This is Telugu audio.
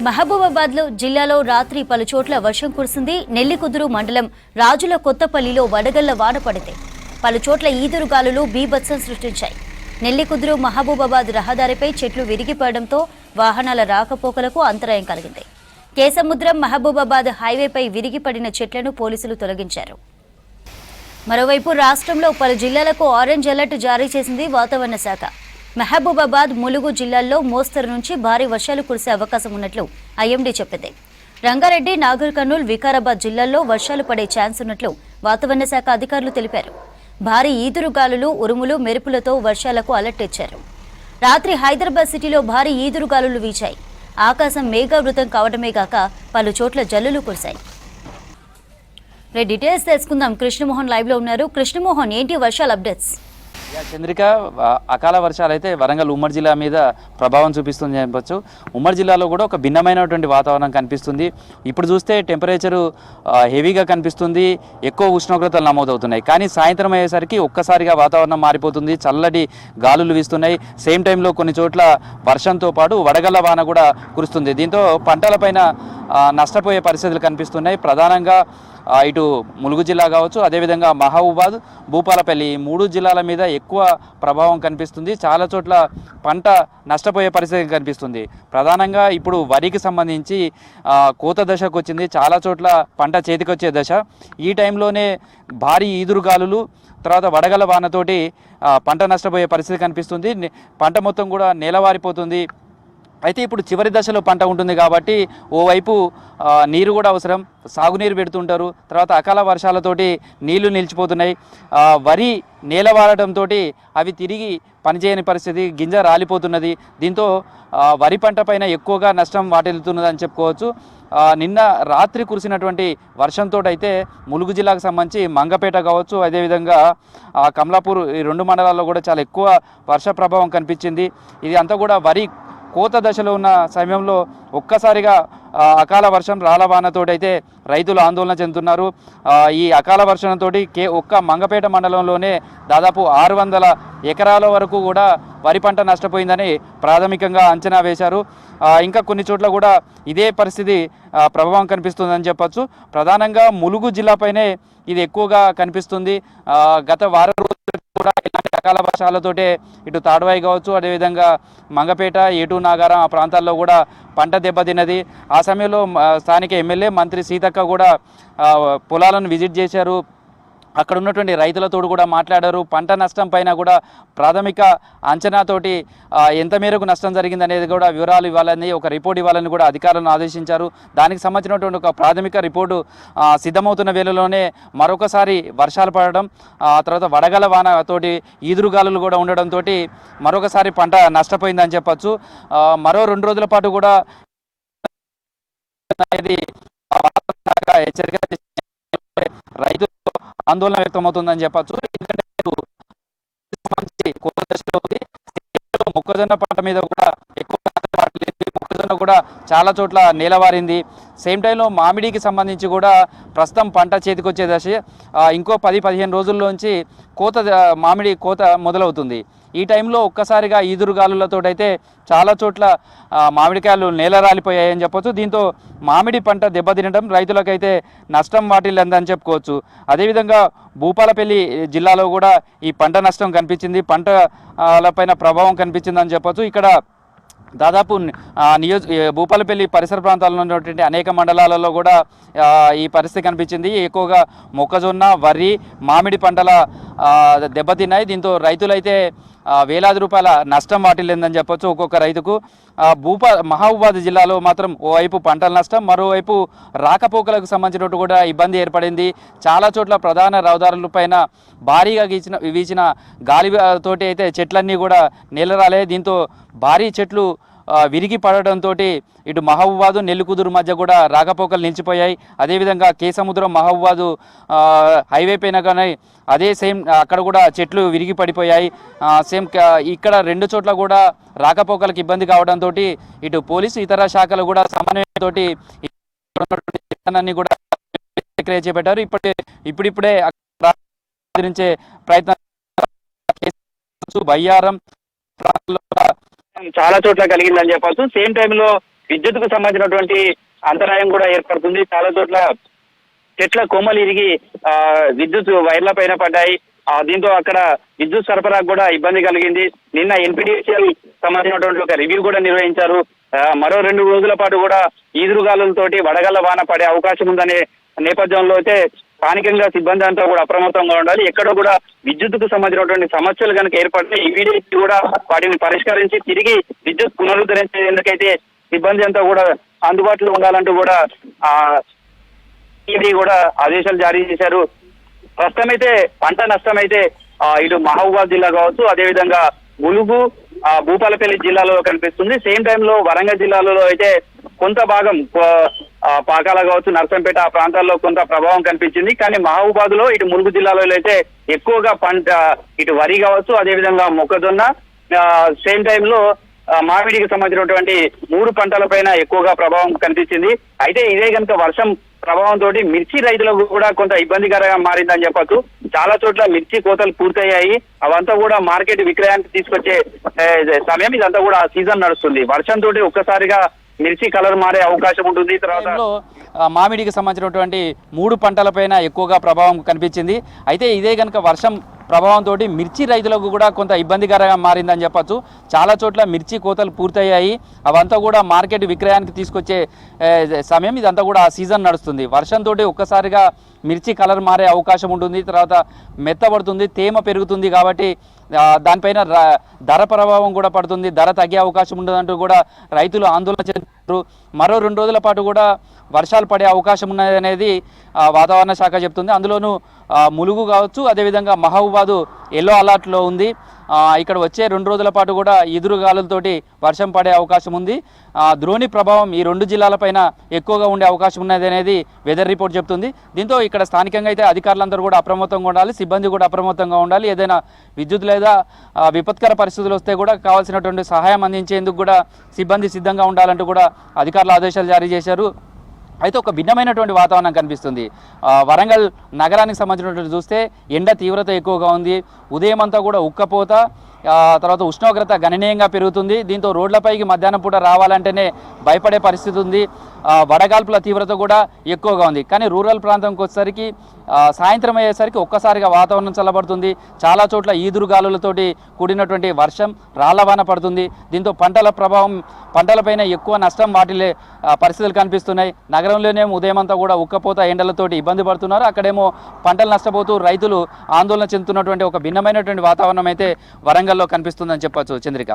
మహబూబాబాద్ జిల్లాలో రాత్రి పలు చోట్ల వర్షం కురిసింది. నెల్లికుదురు మండలం రాజుల కొత్తపల్లిలో వడగళ్ల వాన పడింది. పలు చోట్ల ఈదురుగాలులు బీభత్సం సృష్టించాయి. నెల్లికుదురు మహబూబాబాద్ రహదారిపై చెట్లు విరిగిపడడంతో వాహనాల రాకపోకలకు అంతరాయం కలిగింది. కేసముద్రం మహబూబాబాద్ హైవేపై విరిగిపడిన చెట్లను పోలీసులు తొలగించారు. మరోవైపు రాష్ట్రంలో పలు జిల్లాలకు ఆరెంజ్ అలర్ట్ జారీ చేసింది వాతావరణ శాఖ. మహబూబాబాద్, ములుగు జిల్లాల్లో మోస్తరు నుంచి భారీ వర్షాలు కురిసే అవకాశం ఉన్నట్లు ఐఎండీ చెప్పింది. రంగారెడ్డి, నాగర్ కర్నూల్, వికారాబాద్ జిల్లాల్లో వర్షాలు పడే ఛాన్స్ ఉన్నట్లు వాతావరణ శాఖ అధికారులు తెలిపారు. భారీ ఈదురుగాలులు, ఉరుములు, మెరుపులతో వర్షాలకు అలర్ట్ ఇచ్చారు. రాత్రి హైదరాబాద్ సిటీలో భారీ ఈదురుగాలులు వీచాయి. ఆకాశం మేఘావృతం కావడమే కాక పలు చోట్ల జల్లులు కురిశాయి. డీటెయిల్స్ తెలుసుకుందాం. కృష్ణమోహన్ లైవ్ లో ఉన్నారు. కృష్ణమోహన్, ఏంటి వర్షాల అప్డేట్స్? చంద్రిక, అకాల వర్షాలు అయితే వరంగల్ ఉమ్మడి జిల్లా మీద ప్రభావం చూపిస్తుంది చెప్పచ్చు. ఉమ్మడి జిల్లాలో కూడా ఒక భిన్నమైనటువంటి వాతావరణం కనిపిస్తుంది. ఇప్పుడు చూస్తే టెంపరేచరు హెవీగా కనిపిస్తుంది, ఎక్కువ ఉష్ణోగ్రతలు నమోదవుతున్నాయి. కానీ సాయంత్రం అయ్యేసరికి ఒక్కసారిగా వాతావరణం మారిపోతుంది, చల్లటి గాలులు వీస్తున్నాయి. సేమ్ టైంలో కొన్ని చోట్ల వర్షంతో పాటు వడగళ్ల వాన కూడా కురుస్తుంది. దీంతో పంటలపైన నష్టపోయే పరిస్థితులు కనిపిస్తున్నాయి. ప్రధానంగా ఇటు ములుగు జిల్లా కావచ్చు, అదేవిధంగా మహబూబాద్, భూపాలపల్లి, ఈ 3 జిల్లాల మీద ఎక్కువ ప్రభావం కనిపిస్తుంది. చాలా చోట్ల పంట నష్టపోయే పరిస్థితి కనిపిస్తుంది. ప్రధానంగా ఇప్పుడు వరికి సంబంధించి కోత దశకు వచ్చింది. చాలా చోట్ల పంట చేతికొచ్చే దశ. ఈ టైంలోనే భారీ ఈదురుగాలులు, తర్వాత వడగళ్ల వానతోటి పంట నష్టపోయే పరిస్థితి కనిపిస్తుంది. పంట మొత్తం కూడా నేలవారిపోతుంది. అయితే ఇప్పుడు చివరి దశలో పంట ఉంటుంది కాబట్టి ఓవైపు నీరు కూడా అవసరం, సాగునీరు పెడుతుంటారు. తర్వాత అకాల వర్షాలతోటి నీళ్లు నిలిచిపోతున్నాయి. వరి నేలవారడంతో అవి తిరిగి పనిచేయని పరిస్థితి, గింజ రాలిపోతున్నది. దీంతో వరి పంట పైన ఎక్కువగా నష్టం వాటిల్లుతున్నదని చెప్పుకోవచ్చు. నిన్న రాత్రి కురిసినటువంటి వర్షంతో అయితే ములుగు జిల్లాకు సంబంధించి మంగపేట కావచ్చు, అదేవిధంగా కమలాపూర్, ఈ 2 మండలాల్లో కూడా చాలా ఎక్కువ వర్ష ప్రభావం కనిపించింది. ఇది అంతా కూడా వరి కోత దశలో ఉన్న సమయంలో ఒక్కసారిగా అకాల వర్షం రాలవానతోటి అయితే రైతులు ఆందోళన చెందుతున్నారు. ఈ అకాల వర్షంతో ఒక్క మంగపేట మండలంలోనే దాదాపు 600 ఎకరాల వరకు కూడా వరి పంట నష్టపోయిందని ప్రాథమికంగా అంచనా వేశారు. ఇంకా కొన్ని చోట్ల కూడా ఇదే పరిస్థితి ప్రభావం కనిపిస్తుందని చెప్పచ్చు. ప్రధానంగా ములుగు జిల్లాపైనే ఇది ఎక్కువగా కనిపిస్తుంది. గత వారం రోజులు కూడా ఇలాంటి అకాల వర్షాలతోటే ఇటు తాడువాయి కావచ్చు, అదేవిధంగా మంగపేట, ఏటూ నాగారం ఆ ప్రాంతాల్లో కూడా పంట దెబ్బతిన్నది. ఆ సమయంలో స్థానిక ఎమ్మెల్యే మంత్రి సీతక్క కూడా పొలాలను విజిట్ చేశారు. అక్కడ ఉన్నటువంటి రైతులతో కూడా మాట్లాడారు. పంట నష్టం పైన కూడా ప్రాథమిక అంచనాతోటి ఎంత మేరకు నష్టం జరిగింది అనేది కూడా వివరాలు ఇవ్వాలని, ఒక రిపోర్ట్ ఇవ్వాలని కూడా అధికారులను ఆదేశించారు. దానికి సంబంధించినటువంటి ఒక ప్రాథమిక రిపోర్టు సిద్ధమవుతున్న వేళలోనే మరొకసారి వర్షాలు పడడం, తర్వాత వడగల వానతోటి ఈదురుగాలులు కూడా ఉండడంతో మరొకసారి పంట నష్టపోయిందని చెప్పచ్చు. మరో 2 రోజుల పాటు కూడా హెచ్చరిక రైతు ఆందోళన వ్యక్తమవుతుందని చెప్పచ్చు. ఎందుకంటే మొక్కజొన్న పంట మీద కూడా ఎక్కువ మొక్కజొన్న కూడా చాలా చోట్ల నేలవారింది. సేమ్ టైంలో మామిడికి సంబంధించి కూడా ప్రస్తుతం పంట చేతికొచ్చే దశ. ఇంకో 10-15 రోజుల్లోంచి మామిడి కోత మొదలవుతుంది. ఈ టైంలో ఒక్కసారిగా ఈదురుగాలులతో అయితే చాలా చోట్ల మామిడికాయలు నేల రాలిపోయాయని చెప్పొచ్చు. దీంతో మామిడి పంట దెబ్బతినడం రైతులకైతే నష్టం వాటిల్లందని చెప్పుకోవచ్చు. అదేవిధంగా భూపాలపల్లి జిల్లాలో కూడా ఈ పంట నష్టం కనిపించింది, పంటలపైన ప్రభావం కనిపించిందని చెప్పొచ్చు. ఇక్కడ దాదాపు భూపాలపల్లి పరిసర ప్రాంతాల్లో ఉన్నటువంటి అనేక మండలాలలో కూడా ఈ పరిస్థితి కనిపించింది. ఎక్కువగా మొక్కజొన్న, వరి, మామిడి పంటల దెబ్బతిన్నాయి. దీంతో రైతులైతే వేలాది రూపాయల నష్టం వాటిల్లిందని చెప్పొచ్చు ఒక్కొక్క రైతుకు. మహబూబాద్ జిల్లాలో మాత్రం ఓవైపు పంటల నష్టం, మరోవైపు రాకపోకలకు సంబంధించినట్టు కూడా ఇబ్బంది ఏర్పడింది. చాలా చోట్ల ప్రధాన రహదారులపైన భారీగా వీచిన గాలితోటి అయితే చెట్లన్నీ కూడా నేలరాలే. దీంతో భారీ చెట్లు విరిగి పడడంతో ఇటు మహబూబాదు, నెల్లికుదురు మధ్య కూడా రాకపోకలు నిలిచిపోయాయి. అదేవిధంగా కేసముద్రం మహబూబాదు హైవే పైన కానీ అదే సేమ్ అక్కడ కూడా చెట్లు విరిగి పడిపోయాయి. సేమ్ ఇక్కడ 2 చోట్ల కూడా రాకపోకలకు ఇబ్బంది కావడంతో ఇటు పోలీసు, ఇతర శాఖలు కూడా సమన్వయంతో కూడా ప్రక్రియ చేపట్టారు. ఇప్పుడిప్పుడే ప్రయత్నం బయ్యారం చాలా చోట్ల కలిగిందని చెప్పచ్చు. సేమ్ టైంలో విద్యుత్కు సంబంధించినటువంటి అంతరాయం కూడా ఏర్పడుతుంది. చాలా చోట్ల చెట్ల కొమ్మలు ఇరిగి విద్యుత్ వైర్ల పైన పడ్డాయి. దీంతో అక్కడ విద్యుత్ సరఫరా కూడా ఇబ్బంది కలిగింది. నిన్న ఎన్పిడిసిఎల్ సంబంధించినటువంటి ఒక రివ్యూ కూడా నిర్వహించారు. మరో 2 రోజుల పాటు కూడా ఈదురుగాలులతోటి వడగళ్ల వాన పడే అవకాశం ఉందనే నేపథ్యంలో అయితే స్థానికంగా సిబ్బంది అంతా కూడా అప్రమత్తంగా ఉండాలి. ఎక్కడ కూడా విద్యుత్తుకు సంబంధించినటువంటి సమస్యలు కనుక ఏర్పడితే ఇమీడియట్ కూడా వాటిని పరిష్కరించి తిరిగి విద్యుత్ పునరుద్ధరించేందుకైతే సిబ్బంది అంతా కూడా అందుబాటులో ఉండాలంటూ కూడా కూడా ఆదేశాలు జారీ చేశారు. ప్రస్తుతమైతే పంట నష్టం అయితే ఇటు మహబూబాద్ జిల్లా కావచ్చు, అదేవిధంగా ములుగు, భూపాలపల్లి జిల్లాలో కనిపిస్తుంది. సేమ్ టైంలో వరంగల్ జిల్లాలో అయితే కొంత భాగం పాకాల కావచ్చు, నర్సంపేట ఆ ప్రాంతాల్లో కొంత ప్రభావం కనిపించింది. కానీ మహబూబాద్ లో ఇటు ములుగు జిల్లాలో అయితే ఎక్కువగా పంట ఇటు వరి కావచ్చు, అదేవిధంగా మొక్కజొన్న, సేమ్ టైంలో మామిడికి సంబంధించినటువంటి 3 పంటలపైన ఎక్కువగా ప్రభావం కనిపించింది. అయితే ఇదే కనుక వర్షం ప్రభావంతో మిర్చి రైతులకు కూడా కొంత ఇబ్బందికరంగా మారిందని చెప్పొచ్చు. చాలా చోట్ల మిర్చి కోతలు పూర్తయ్యాయి. అవంతా కూడా మార్కెట్ విక్రయానికి తీసుకొచ్చే సమయం ఇదంతా కూడా సీజన్ నడుస్తుంది. వర్షంతో ఒక్కసారిగా మిర్చి కలర్ మారే అవకాశం ఉంటుంది. తర్వాత మామిడికి సంబంధించినటువంటి 3 పంటలపైన ఎక్కువగా ప్రభావం కనిపించింది. అయితే ఇదే కనుక వర్షం ప్రభావంతో మిర్చి రైతులకు కూడా కొంత ఇబ్బందికరంగా మారిందని చెప్పొచ్చు. చాలా చోట్ల మిర్చి కోతలు పూర్తయ్యాయి. అవంతా కూడా మార్కెట్ విక్రయానికి తీసుకొచ్చే సమయం ఇదంతా కూడా సీజన్ నడుస్తుంది. వర్షంతో ఒక్కసారిగా మిర్చి కలర్ మారే అవకాశం ఉంటుంది. తర్వాత మెత్తబడుతుంది, తేమ పెరుగుతుంది. కాబట్టి దానిపైన ధర ప్రభావం కూడా పడుతుంది, ధర తగ్గే అవకాశం ఉండదంటూ కూడా రైతులు ఆందోళన చెందుతారు. మరో 2 రోజుల పాటు కూడా వర్షాలు పడే అవకాశం ఉన్నది అనేది వాతావరణ శాఖ చెప్తుంది. అందులోనూ ములుగు కావచ్చు, అదేవిధంగా మహబూబాదు ఎల్లో అలర్ట్లో ఉంది. ఇక్కడ వచ్చే 2 రోజుల పాటు కూడా ఈదురుగాలులతోటి వర్షం పడే అవకాశం ఉంది. ద్రోణి ప్రభావం ఈ 2 జిల్లాలపైన ఎక్కువగా ఉండే అవకాశం ఉన్నది అనేది వెదర్ రిపోర్ట్ చెప్తుంది. దీంతో ఇక్కడ స్థానికంగా అయితే అధికారులందరూ కూడా అప్రమత్తంగా ఉండాలి, సిబ్బంది కూడా అప్రమత్తంగా ఉండాలి. ఏదైనా విద్యుత్ లేదా విపత్కర పరిస్థితులు వస్తే కూడా కావాల్సినటువంటి సహాయం అందించేందుకు కూడా సిబ్బంది సిద్ధంగా ఉండాలంటూ కూడా అధికారులు ఆదేశాలు జారీ చేశారు. అయితే ఒక భిన్నమైనటువంటి వాతావరణం కనిపిస్తుంది. వరంగల్ నగరానికి సంబంధించినటువంటి చూస్తే ఎండ తీవ్రత ఎక్కువగా ఉంది. ఉదయం అంతా కూడా ఉక్కపోత, తర్వాత ఉష్ణోగ్రత గణనీయంగా పెరుగుతుంది. దీంతో రోడ్లపైకి మధ్యాహ్నం పూట రావాలంటేనే భయపడే పరిస్థితి ఉంది. వడగాల్పుల తీవ్రత కూడా ఎక్కువగా ఉంది. కానీ రూరల్ ప్రాంతంకి వచ్చేసరికి సాయంత్రం అయ్యేసరికి ఒక్కసారిగా వాతావరణం చల్లబడుతుంది. చాలా చోట్ల ఈదురుగాలులతోటి కూడినటువంటి వర్షం, రాళ్లవాన పడుతుంది. దీంతో పంటల ప్రభావం, పంటలపైన ఎక్కువ నష్టం వాటిల్లే పరిస్థితులు కనిపిస్తున్నాయి. నగరంలోనేమో ఉదయం అంతా కూడా ఉక్కపోత ఎండలతోటి ఇబ్బంది పడుతున్నారు. అక్కడేమో పంటలు నష్టపోతూ రైతులు ఆందోళన చెందుతున్నటువంటి ఒక భిన్నమైనటువంటి వాతావరణం అయితే వరంగల్లో కనిపిస్తుందని చెప్పొచ్చు. చంద్రిక.